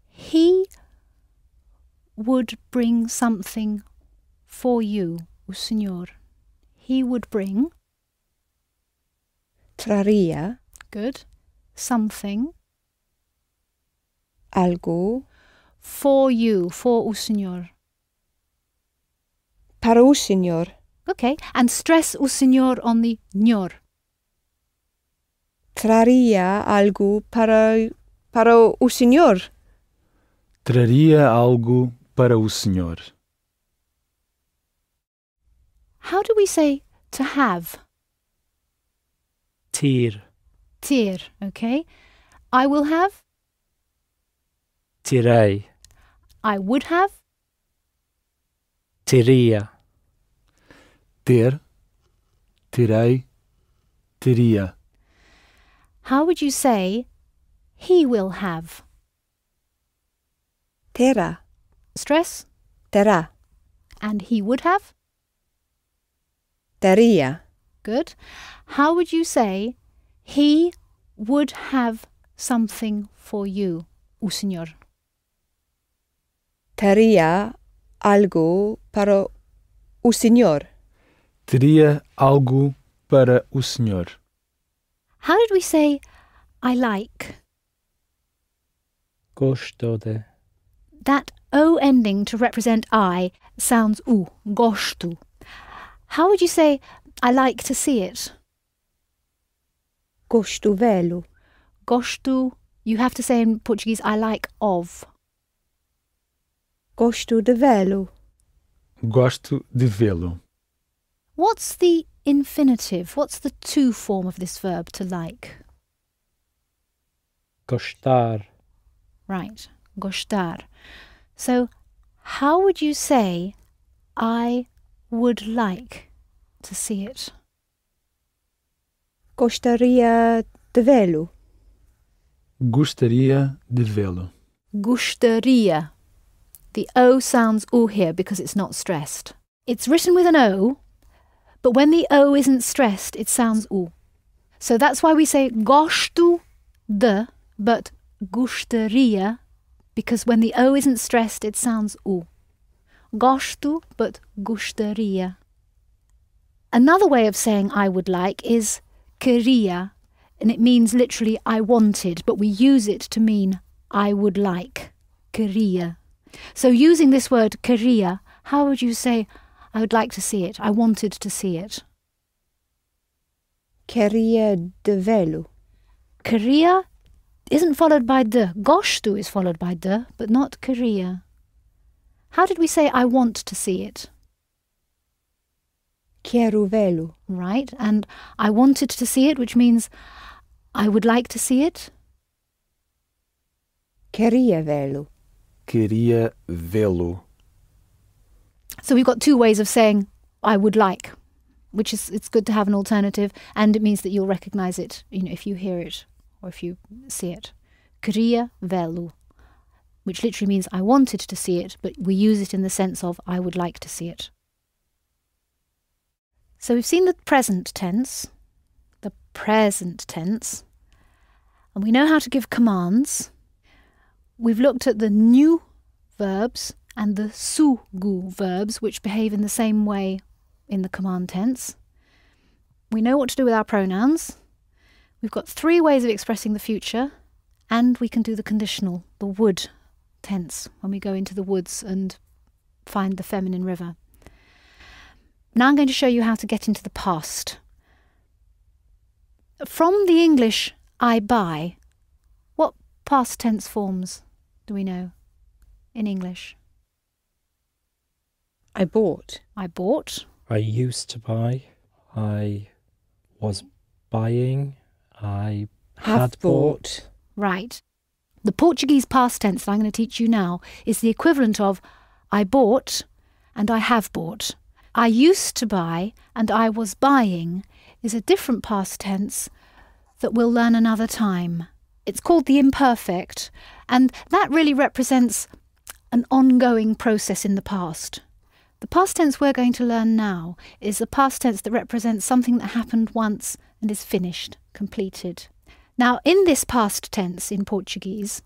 A: he would bring something for you, o senhor? He would bring,
D: Traria
A: good, something
D: algo
A: for you, for o senhor.
D: para o senhor.
A: Okay, and stress o senhor on the nhor.
D: Traria algo para o senhor.
C: Traria algo para o senhor.
A: How do we say to have?
B: Ter.
A: Ter, okay? I will have,
B: Terei.
A: I would have,
B: Teria.
C: Ter, terei, teria.
A: how would you say he will have?
D: Terá.
A: Stress,
D: Terá.
A: and he would have,
D: Teria.
A: good. How would you say he would have something for you, o senhor?
D: Teria algo para o senhor.
C: Teria algo para o senhor.
A: How did we say I like?
B: Gosto de.
A: That O ending to represent I sounds u, gosto. How would you say I like to see it?
D: Gosto velo.
A: Gosto, you have to say in Portuguese, I like of.
D: Gosto de velo.
C: Gosto de vê-lo.
A: What's the infinitive? What's the to form of this verb, to like?
B: Gostar.
A: Right, gostar. So, how would you say I would like to see it?
D: Gostaria de velo.
C: Gostaria de vê-lo.
A: Gostaria. The O sounds U here because it's not stressed. It's written with an O, but when the O isn't stressed, it sounds U. So that's why we say gosto the, but gostaria, because when the O isn't stressed, it sounds U. Gosto, but gostaria. Another way of saying I would like is queria, and it means literally I wanted, but we use it to mean I would like. Queria. So using this word queria, how would you say I would like to see it? I wanted to see it.
D: Queria de vê-lo.
A: Queria isn't followed by de. Gosto is followed by de, but not queria. How did we say I want to see it?
D: Quero vê-lo.
A: Right, and I wanted to see it, which means I would like to see it.
D: Queria vê-lo.
C: Queria vê-lo.
A: So we've got two ways of saying I would like, which is, it's good to have an alternative, and it means that you'll recognise it, if you hear it or if you see it. Queria vê-lo, which literally means I wanted to see it, but we use it in the sense of I would like to see it. So we've seen the present tense, and we know how to give commands. We've looked at the new verbs and the sugu verbs, which behave in the same way in the command tense. We know what to do with our pronouns. We've got three ways of expressing the future, and we can do the conditional, the would tense, when we go into the woods and find the feminine river. Now I'm going to show you how to get into the past. From the English I buy, what past tense forms do we know in English?
D: I bought.
A: I bought.
B: I used to buy. I was buying. I had bought.
A: Right. The Portuguese past tense that I'm going to teach you now is the equivalent of I bought and I have bought. I used to buy and I was buying is a different past tense that we'll learn another time. It's called the imperfect, and that really represents an ongoing process in the past. The past tense we're going to learn now is the past tense that represents something that happened once and is finished, completed. Now, in this past tense in Portuguese,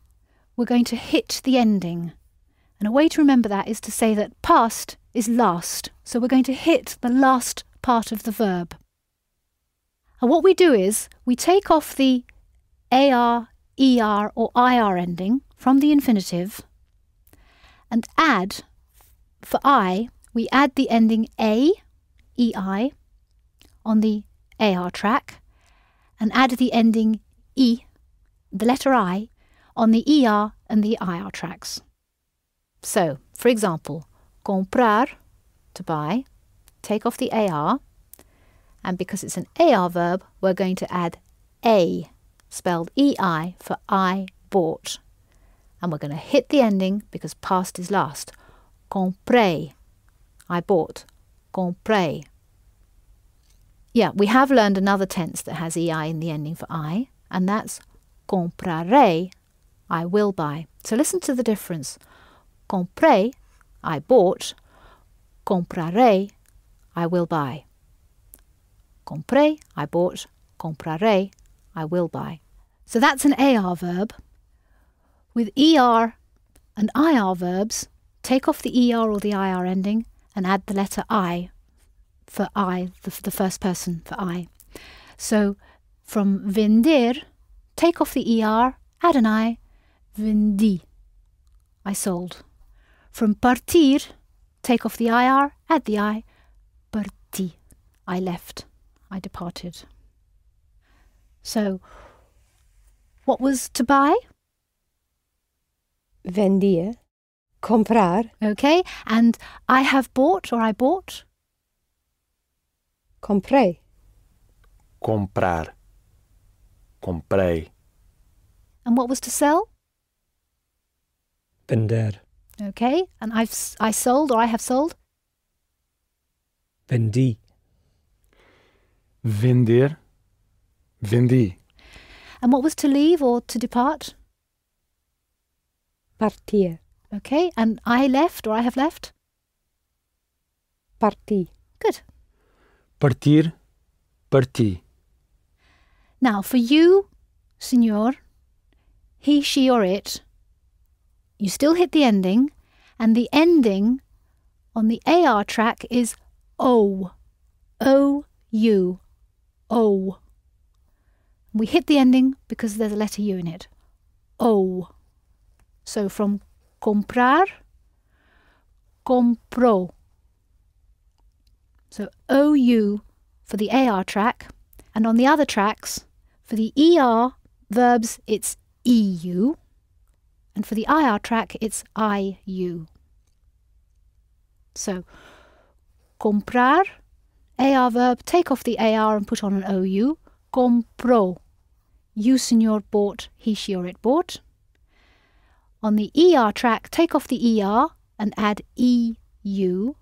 A: we're going to hit the ending. And a way to remember that is to say that past is last. So we're going to hit the last part of the verb. And what we do is we take off the AR, ER or IR ending from the infinitive and add, for I, we add the ending A, EI, on the AR track, and add the ending E, the letter I, on the ER and the IR tracks. So, for example, comprar, to buy, take off the AR, and because it's an AR verb, we're going to add A, spelled EI, for I bought. And we're going to hit the ending because past is last. Comprei, I bought. Comprei. Yeah, we have learned another tense that has EI in the ending for I, and that's comprarei, I will buy. So listen to the difference. Comprei, I bought. Comprarei, I will buy. Comprei, I bought. Comprarei, I will buy. So that's an AR verb. With ER and IR verbs, take off the ER or the IR ending and add the letter I for I, the first person for I. So from vender, take off the ER, add an I, vendi, I sold. From partir, take off the IR, add the I, parti, I left, I departed. So, what was to buy?
D: Vendia. Comprar.
A: Okay, and I have bought or I bought?
D: Comprei.
C: Comprar. Comprei.
A: And what was to sell?
B: Vender.
A: Okay, and I sold or I have sold?
B: Vendi.
C: Vender. Vendi.
A: And what was to leave or to depart?
D: Partir.
A: Okay, and I left or I have left?
D: Parti.
A: Good.
C: Partir. Parti.
A: Now, for you, Senhor, he, she or it, you still hit the ending, and the ending on the AR track is O. O-U. O. We hit the ending because there's a letter U in it. O. So from comprar, compró. So OU for the AR track, and on the other tracks, for the ER verbs, it's EU, and for the IR track, it's IU. So, comprar, AR verb, take off the AR and put on an OU. Compró. You, señor, bought, he, she or it bought. On the ER track, take off the ER and add EU.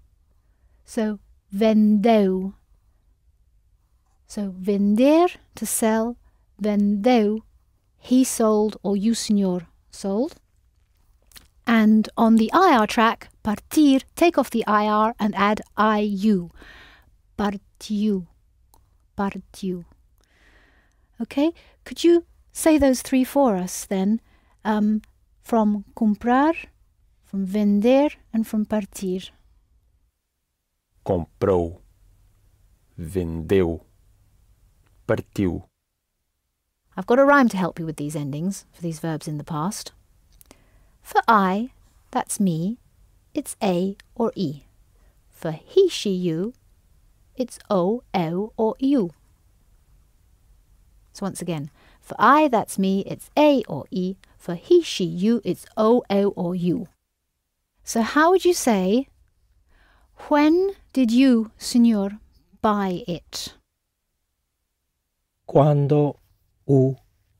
A: So, vendeu. So, vender, to sell. Vendeu, he sold or you, señor, sold. And on the IR track, partir, take off the IR and add IU. Partiu. Partiu. Okay, could you say those three for us then? From comprar, from vender, and from partir.
C: Comprou. Vendeu. Partiu.
A: I've got a rhyme to help you with these endings for these verbs in the past. For I, that's me, it's A or E. For he, she, you, it's O, O or U. So once again, for I, that's me, it's A or E. For he, she, you, it's O, O or U. So how would you say, when did you, señor, buy it?
B: Quando o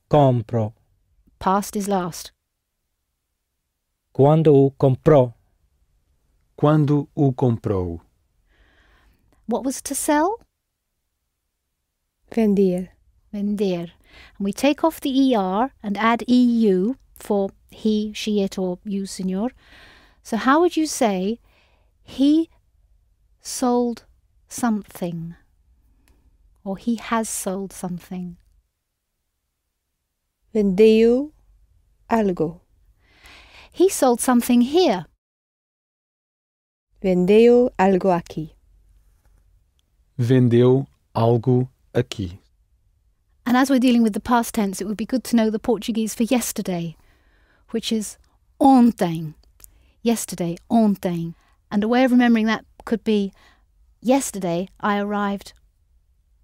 B: compro.
A: Past is last.
B: Quando o comprou.
C: Quando o comprou?
A: What was to sell?
D: Vender.
A: Vender. And we take off the ER and add EU for he, she, it or you, señor. So how would you say he sold something? Or he has sold something?
D: Vendeu algo.
A: He sold something here.
D: Vendeu algo aqui.
C: Vendeu algo aqui.
A: And as we're dealing with the past tense, it would be good to know the Portuguese for yesterday, which is ontem. Yesterday, ontem. And a way of remembering that could be, yesterday I arrived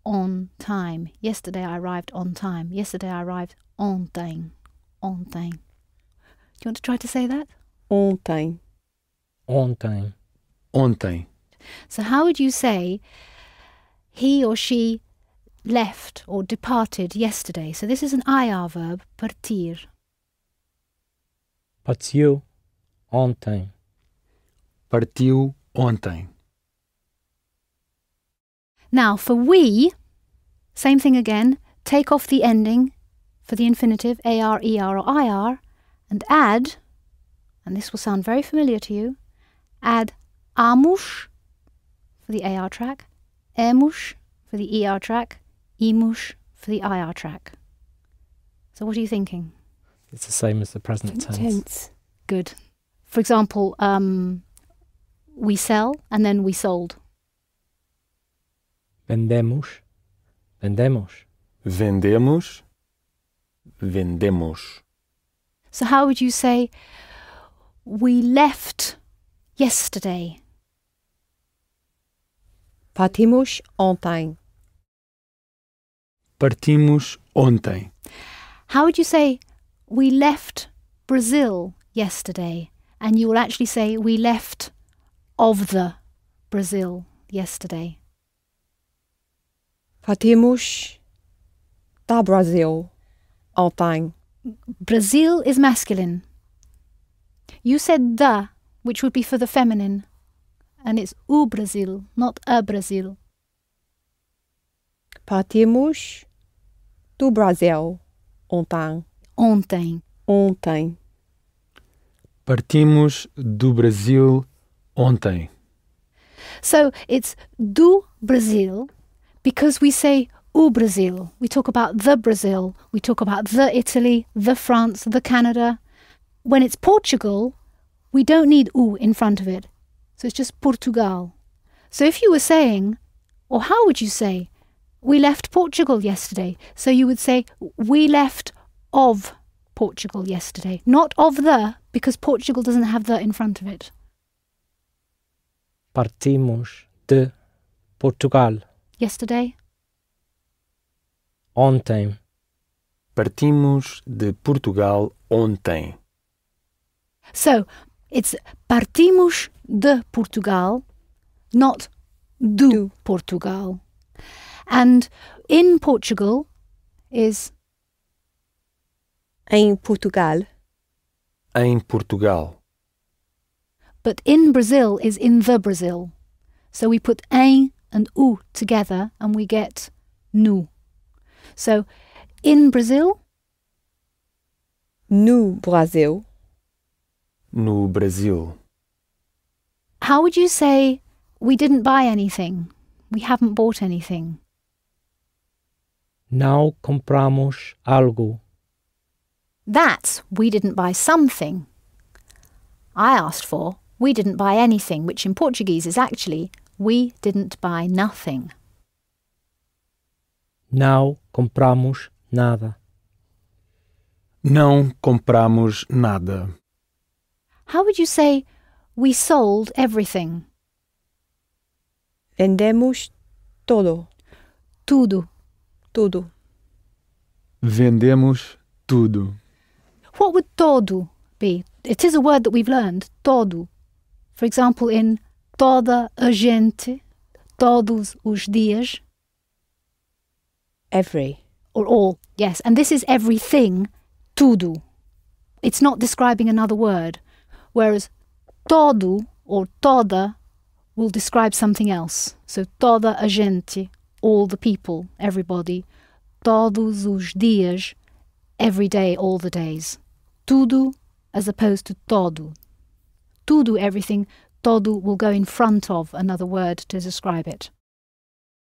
A: on time. Yesterday I arrived on time. Yesterday I arrived ontem. Ontem. Do you want to try to say that?
D: Ontem.
B: Ontem.
C: Ontem.
A: So how would you say he or she left or departed yesterday? So this is an IR verb, partir.
B: Partiu ontem.
C: Partiu ontem.
A: Now for we, same thing again, take off the ending for the infinitive AR, ER or IR and add, and this will sound very familiar to you, add amus for the AR track, emus for the ER track, imus for the IR track. So what are you thinking?
B: It's the same as the present tense.
D: Tense.
A: Good. For example, we sell and then we sold.
B: Vendemos. Vendemos.
C: Vendemos. Vendemos.
A: So how would you say, we left yesterday?
D: Partimos ontem.
C: Partimos ontem.
A: How would you say, we left Brazil yesterday? And you will actually say, we left of the Brazil yesterday.
D: Partimos da Brasil ontem.
A: Brazil is masculine. You said the, which would be for the feminine. And it's o Brasil, not a Brasil.
D: Partimos do Brasil ontem.
A: Ontem.
D: Ontem.
C: Partimos do Brasil ontem.
A: So it's do Brazil because we say o Brazil. We talk about the Brazil. We talk about the Italy, the France, the Canada. When it's Portugal, we don't need o in front of it. So it's just Portugal. So if you were saying, or how would you say, we left Portugal yesterday? So you would say, we left of Portugal yesterday. Not of the, because Portugal doesn't have the in front of it.
B: Partimos de Portugal.
A: Yesterday.
B: Ontem.
E: Partimos de Portugal ontem.
A: So it's partimos de Portugal, not do Portugal. And in Portugal is
D: Em Portugal.
E: Em Portugal.
A: but in Brazil is in the Brazil. So we put em and u together and we get nu. So in Brazil,
D: No Brasil.
E: No Brasil.
A: how would you say we didn't buy anything? We haven't bought anything.
B: Não compramos algo.
A: That's we didn't buy something. I asked for we didn't buy anything, which in Portuguese is actually we didn't buy nothing.
B: Não compramos nada.
C: Não compramos nada.
A: How would you say we sold everything?
D: Vendemos todo.
A: Tudo.
D: Tudo.
C: Vendemos tudo.
A: What would todo be? It is a word that we've learned, todo. For example, in toda a gente, todos os dias,
D: Every.
A: or all, yes. And this is everything, tudo. It's not describing another word. Whereas todo or toda will describe something else. So toda a gente, all the people, everybody. Todos os dias, every day, all the days. Tudo as opposed to todo. Tudo, everything. Todo will go in front of another word to describe it.